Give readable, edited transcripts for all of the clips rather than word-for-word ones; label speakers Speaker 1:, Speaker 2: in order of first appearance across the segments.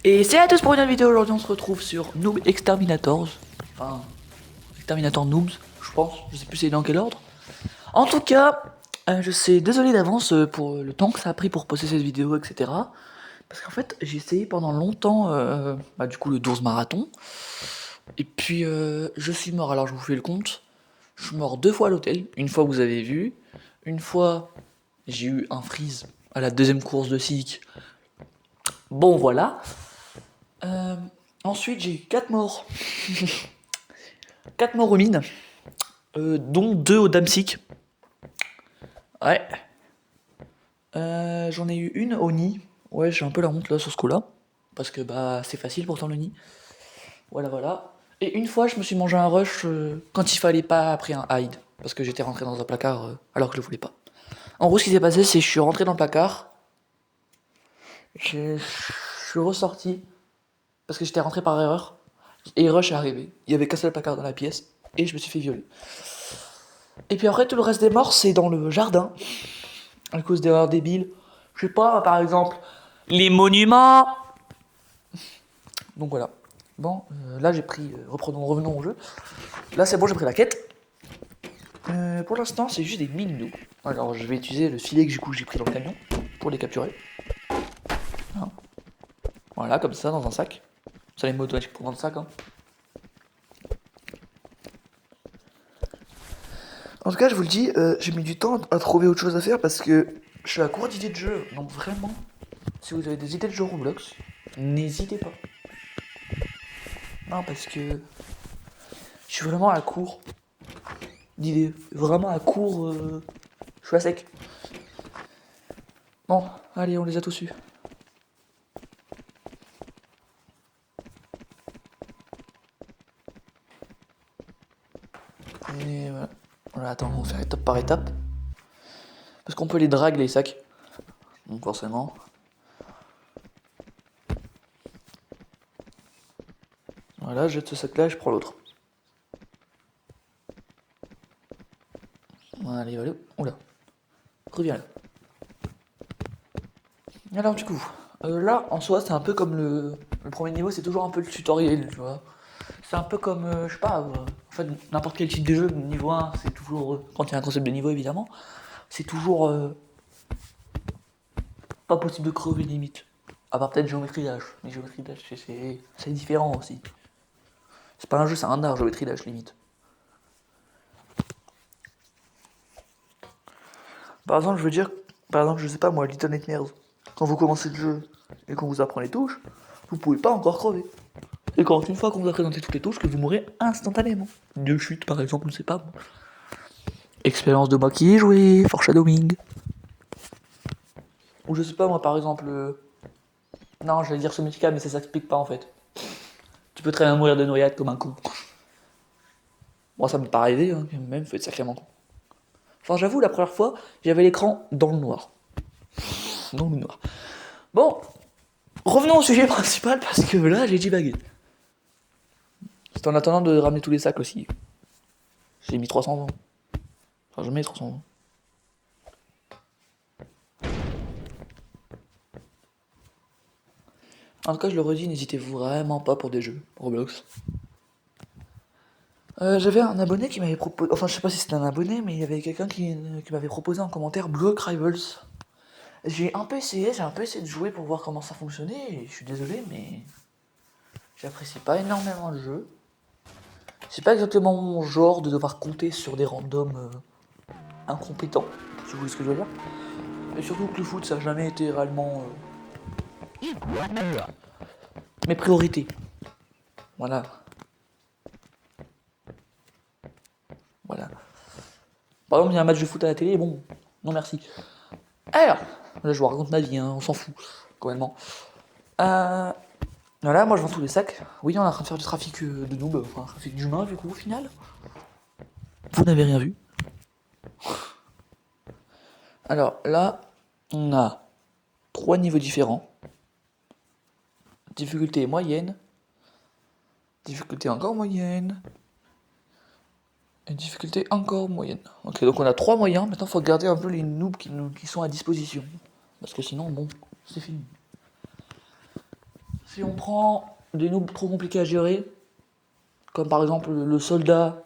Speaker 1: Et c'est à tous pour une nouvelle vidéo. Aujourd'hui on se retrouve sur Noob Exterminators. Enfin, Exterminator Noobs, je pense. Je sais plus c'est dans quel ordre. En tout cas, je suis désolé d'avance pour le temps que ça a pris pour poster cette vidéo, etc. Parce qu'en fait, j'ai essayé pendant longtemps, du coup, le 12 marathon. Et puis, je suis mort. Alors, je vous fais le compte. Je suis mort 2 fois à l'hôtel. Une fois, vous avez vu. Une fois, j'ai eu un freeze à la deuxième course de SIC. Bon, voilà. Euh, Ensuite, j'ai eu 4 morts. 4 morts aux mines, dont 2 au Damsic. Ouais. J'en ai eu une au nid. Ouais, j'ai un peu la honte là sur ce coup-là. Parce que bah c'est facile pourtant le nid. Voilà, voilà. Et une fois, je me suis mangé un rush quand il fallait pas après un hide. Parce que j'étais rentré dans un placard alors que je le voulais pas. En gros, ce qui s'est passé, c'est que je suis rentré dans le placard. Je suis ressorti. Parce que j'étais rentré par erreur. Et rush est arrivé. Il y avait qu'un seul placard dans la pièce. Et je me suis fait violer. Et puis après, tout le reste des morts, c'est dans le jardin. À cause d'erreurs débiles. Je sais pas, par exemple, les monuments. Donc voilà. Bon, là j'ai pris. Revenons au jeu. Là c'est bon, j'ai pris la quête. Pour l'instant, c'est juste des minous. Alors je vais utiliser le filet que j'ai pris dans le camion pour les capturer. Voilà, comme ça, dans un sac. Ça les met automatiques pour dans le sac. Hein. En tout cas, je vous le dis, j'ai mis du temps à trouver autre chose à faire parce que je suis à court d'idées de jeu. Donc vraiment, si vous avez des idées de jeu Roblox, n'hésitez pas. Non, parce que je suis vraiment à court d'idées. Vraiment à court. Je suis à sec. Bon, allez, on les a tous eus. Et voilà. Voilà, attends, on va faire étape par étape. Parce qu'on peut les drag les sacs. Donc forcément. Voilà, je jette ce sac là et je prends l'autre. Allez, allez, oula. Reviens là. Alors du coup, là en soi c'est un peu comme le premier niveau, c'est toujours un peu le tutoriel, tu vois. C'est un peu comme, je sais pas, en fait n'importe quel type de jeu, niveau 1 c'est toujours, quand il y a un concept de niveau évidemment, c'est toujours pas possible de crever limite. À part peut-être géométrie d'âge, mais géométrie d'âge c'est différent aussi. C'est pas un jeu, c'est un art, géométrie d'âge limite. Par exemple, je veux dire, par exemple, je sais pas moi, Little Nightmares, quand vous commencez le jeu et qu'on vous apprend les touches, vous pouvez pas encore crever. Et quand une fois qu'on vous a présenté toutes les touches, que vous mourrez instantanément. De chute par exemple, je ne sais pas. Expérience de moi qui ai joué, foreshadowing. Ou je sais pas moi par exemple. Non, j'allais dire Somitica, mais ça s'explique pas en fait. Tu peux très bien mourir de noyade comme un con. Moi ça m'est pas arrivé, hein, même faut être sacrément con. Enfin j'avoue, la première fois, j'avais l'écran dans le noir. Dans le noir. Bon, revenons au sujet principal parce que là j'ai divagué. C'est en attendant de ramener tous les sacs aussi. J'ai mis 320. Enfin je mets 320. En tout cas, je le redis, n'hésitez vraiment pas pour des jeux Roblox. J'avais un abonné qui m'avait proposé, enfin je sais pas si c'était un abonné, mais il y avait quelqu'un qui m'avait proposé en commentaire Block Rivals. J'ai un peu essayé, de jouer pour voir comment ça fonctionnait, et je suis désolé, mais j'apprécie pas énormément le jeu. C'est pas exactement mon genre de devoir compter sur des randoms incompétents, si vous voyez ce que je veux dire. Et surtout que le foot, ça a jamais été réellement mes priorités. Voilà. Voilà. Par exemple, il y a un match de foot à la télé, bon, non merci. Alors, là je vous raconte ma vie, hein, on s'en fout, complètement. Voilà, moi je vends tous les sacs. Oui, on est en train de faire du trafic de noob, enfin, trafic d'humains du coup, au final. Vous n'avez rien vu. Alors là, on a 3 niveaux différents. Difficulté moyenne. Difficulté encore moyenne. Et difficulté encore moyenne. Ok, donc on a 3 moyens. Maintenant, il faut regarder un peu les noobs qui sont à disposition. Parce que sinon, bon, c'est fini. Si on prend des noobs trop compliqués à gérer, comme par exemple le soldat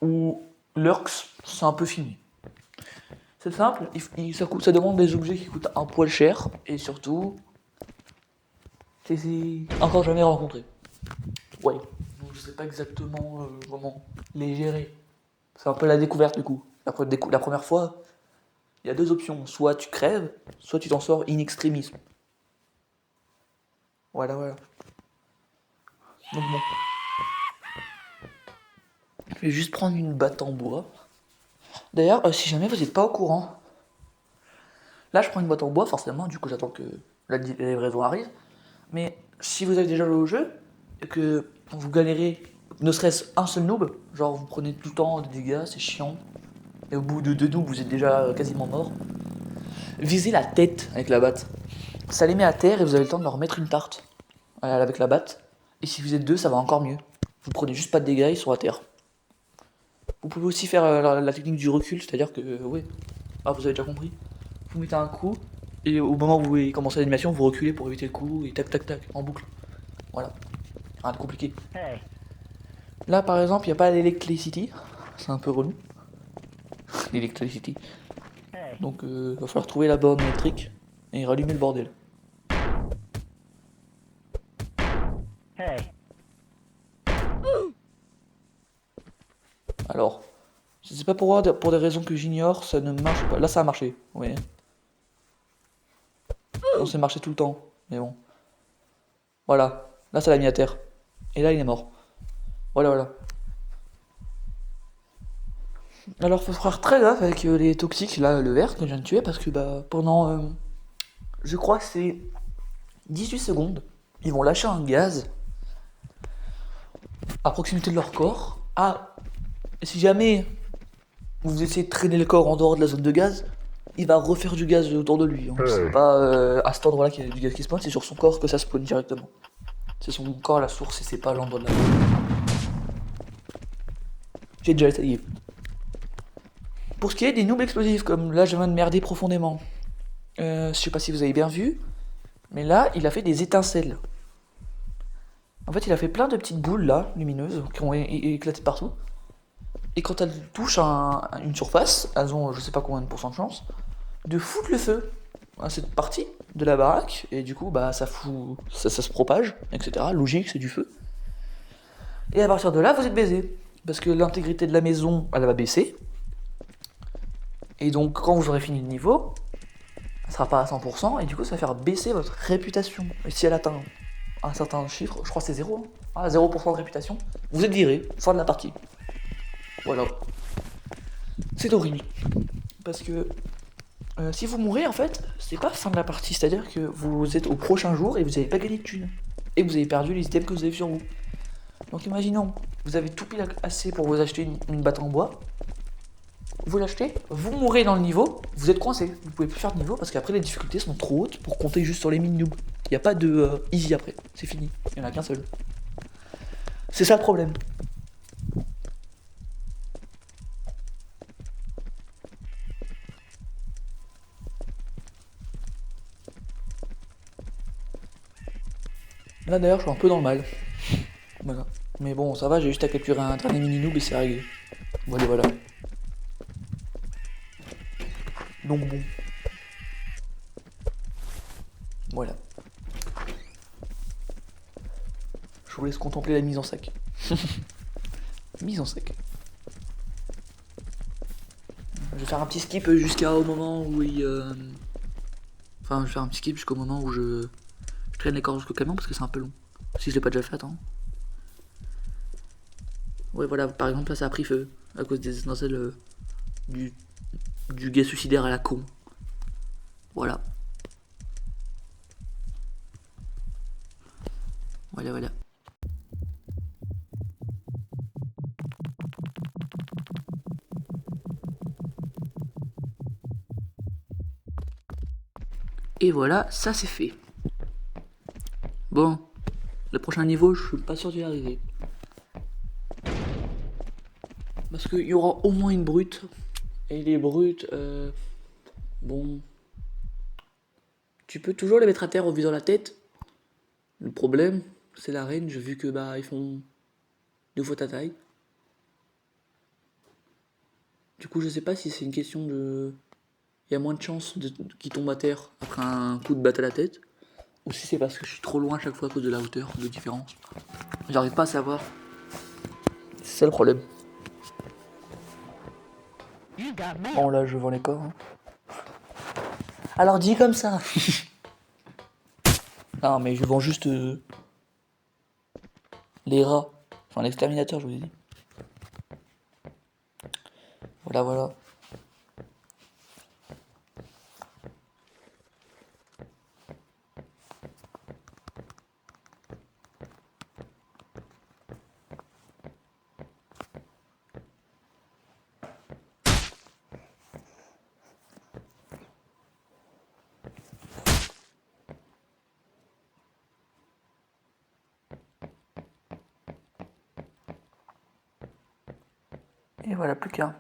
Speaker 1: ou l'Urx, c'est un peu fini. C'est simple, ça demande des objets qui coûtent un poil cher, et surtout, c'est encore jamais rencontré. Ouais, donc je sais pas exactement comment les gérer. C'est un peu la découverte du coup. La première fois, il y a deux options, soit tu crèves, soit tu t'en sors in extremis. Voilà, voilà. Donc bon, je vais juste prendre une batte en bois. D'ailleurs, si jamais vous n'êtes pas au courant, là je prends une boîte en bois forcément, du coup j'attends que la livraison arrive. Mais si vous avez déjà joué au jeu, et que vous galérez, ne serait-ce un seul noob, genre vous prenez tout le temps des dégâts, c'est chiant, et au bout de deux noobs vous êtes déjà quasiment mort, visez la tête avec la batte. Ça les met à terre et vous avez le temps de leur mettre une tarte avec la batte. Et si vous êtes deux, ça va encore mieux. Vous prenez juste pas de dégâts, ils sont à terre. Vous pouvez aussi faire la technique du recul, c'est-à-dire que, ouais, ah vous avez déjà compris. Vous mettez un coup, et au moment où vous commencez l'animation, vous reculez pour éviter le coup, et tac tac tac, en boucle. Voilà, rien de compliqué. Là par exemple, il n'y a pas l'electricity, c'est un peu relou. L'electricity. Donc va falloir trouver la borne électrique et rallumer le bordel. Alors, je sais pas pourquoi, pour des raisons que j'ignore, ça ne marche pas. Là ça a marché, oui. On s'est marché tout le temps, mais bon. Voilà, là ça l'a mis à terre. Et là il est mort. Voilà, voilà. Alors faut faire très gaffe avec les toxiques, là, le vert que je viens de tuer, parce que bah pendant, je crois que c'est 18 secondes, ils vont lâcher un gaz à proximité de leur corps. Ah, et si jamais vous essayez de traîner le corps en dehors de la zone de gaz, il va refaire du gaz autour de lui. Donc c'est pas à cet endroit-là qu'il y a du gaz qui spawn, c'est sur son corps que ça spawn directement. C'est son corps à la source et c'est pas l'endroit de la... J'ai déjà essayé. Pour ce qui est des noobs explosifs, comme là je viens de merder profondément, je sais pas si vous avez bien vu, mais là il a fait des étincelles. En fait il a fait plein de petites boules là, lumineuses, qui ont éclaté partout. Et quand elles touchent une surface, elles ont je sais pas combien de pourcents de chance, de foutre le feu à cette partie de la baraque, et du coup bah ça fout, ça se propage, etc. Logique, c'est du feu. Et à partir de là vous êtes baisé, parce que l'intégrité de la maison elle va baisser. Et donc quand vous aurez fini le niveau, ça sera pas à 100%, et du coup ça va faire baisser votre réputation. Et si elle atteint un certain chiffre, je crois que c'est 0, hein. Ah, 0% de réputation, vous êtes viré, fin de la partie. Voilà. C'est horrible. Parce que si vous mourrez, en fait, c'est pas fin de la partie, c'est-à-dire que vous êtes au prochain jour et vous n'avez pas gagné de thunes. Et vous avez perdu les items que vous avez sur vous. Donc imaginons, vous avez tout pile assez pour vous acheter une batte en bois. Vous l'achetez, vous mourrez dans le niveau, vous êtes coincé. Vous pouvez plus faire de niveau parce qu'après les difficultés sont trop hautes pour compter juste sur les mini noobs. Il n'y a pas de easy après, c'est fini. Il n'y en a qu'un seul. C'est ça le problème. Là d'ailleurs je suis un peu dans le mal. Voilà. Mais bon ça va, j'ai juste à capturer un dernier mini noob et c'est réglé. Voilà voilà. Donc bon. Voilà. Je vous laisse contempler la mise en sac. Mise en sac. Je vais faire un petit skip jusqu'au moment où il... Enfin, je vais faire un petit skip jusqu'au moment où je traîne les corps jusqu'au camion parce que c'est un peu long. Si je l'ai pas déjà fait, attends. Ouais, voilà, par exemple, là ça a pris feu à cause des étincelles du gars suicidaire à la con. Voilà. Voilà, voilà. Et voilà, ça c'est fait. Bon, le prochain niveau, je suis pas sûr d'y arriver. Parce qu'il y aura au moins une brute. Et les brutes, bon... Tu peux toujours les mettre à terre en visant la tête. Le problème, c'est la range, vu que bah ils font 2 fois ta taille. Du coup, je sais pas si c'est une question de. Il y a moins de chances qu'ils tombent à terre après un coup de batte à la tête, ou si c'est parce que je suis trop loin à chaque fois à cause de la hauteur, de différence. J'arrive pas à savoir. C'est ça le problème. Bon, là, je vends les corps. Hein. Alors, dis comme ça. Non, mais je vends juste les rats. Enfin, l'exterminateur, je vous ai dit. Voilà, voilà. Et voilà, plus qu'un.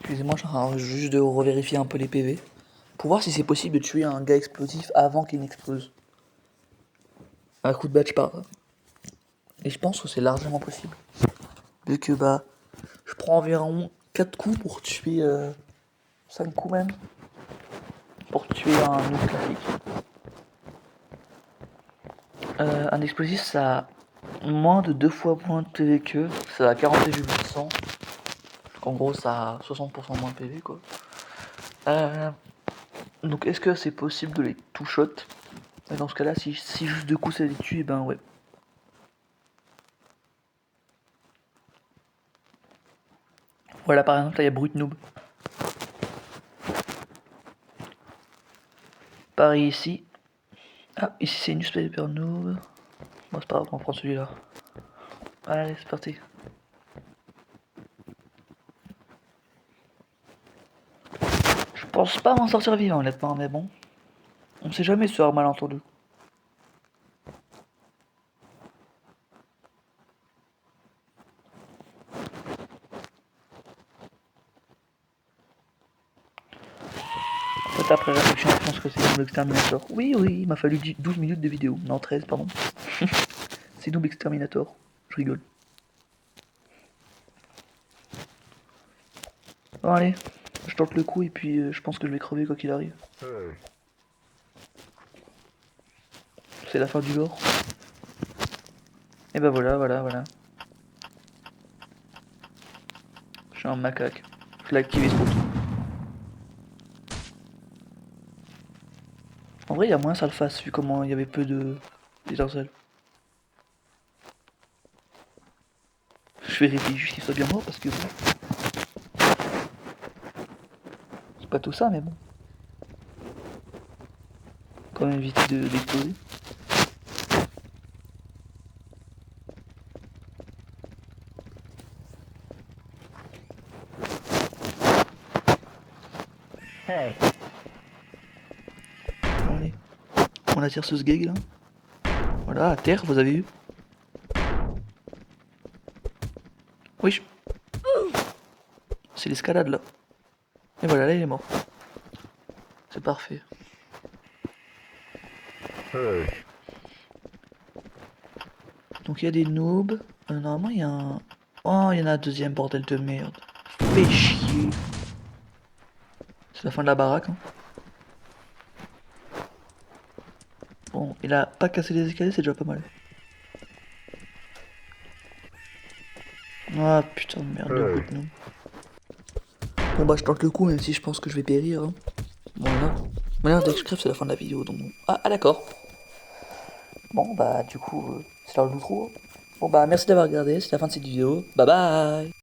Speaker 1: Excusez-moi, je suis en train juste de revérifier un peu les PV. Pour voir si c'est possible de tuer un gars explosif avant qu'il n'explose. Un coup de badge par. Et je pense que c'est largement possible. Vu que bah, je prends environ 4 coups pour tuer. 5 coups même. Pour tuer un noob classique. Un explosif, ça a moins de 2 fois moins de PV que. Ça a 40,800. En gros, ça a 60% moins de PV quoi. Donc, est-ce que c'est possible de les two-shot? Et dans ce cas-là, si juste 2 coups ça les tue, et ben ouais. Voilà, par exemple, là, il y a Brut Noob. Pareil ici. Ah, ici c'est Newspaper Noob. Bon, c'est pas grave, on va prendre celui-là. Allez, c'est parti. Je pense pas m'en sortir vivant, honnêtement, mais bon. On sait jamais sur un malentendu. En fait, après réflexion, je pense que c'est Noob Exterminator. Oui, oui, il m'a fallu 12 minutes de vidéo. Non, 13, pardon. C'est Noob Exterminator. Je rigole. Bon, allez, je tente le coup et puis je pense que je vais crever quoi qu'il arrive. C'est la fin du lore. Et bah voilà, voilà, voilà. Je suis un macaque. Je l'ai activé ce bouton. En vrai, il y a moins ça le fasse vu comment il y avait peu de d'étincelles. Je vérifie juste qu'il soit bien mort parce que bon. C'est pas tout ça, mais bon. Quand même éviter d'exploser. Hey. Bon, allez. On attire ce sgeg là. Voilà, à terre, vous avez vu. Oui. C'est l'escalade là. Et voilà, là il est mort. C'est parfait. Donc il y a des noobs. Normalement il y a un. Oh, il y en a un deuxième, bordel de merde. Fais chier. C'est la fin de la baraque. Hein. Bon, il a pas cassé les escaliers, c'est déjà pas mal. Ah putain de merde, le coup de noob. Bon bah je tente le coup même si je pense que je vais périr. Hein. Voilà. Voilà, dès que je crève c'est la fin de la vidéo donc. Ah d'accord. Bon bah du coup c'est l'heure de l'outro. Bon bah merci d'avoir regardé, c'est la fin de cette vidéo. Bye bye.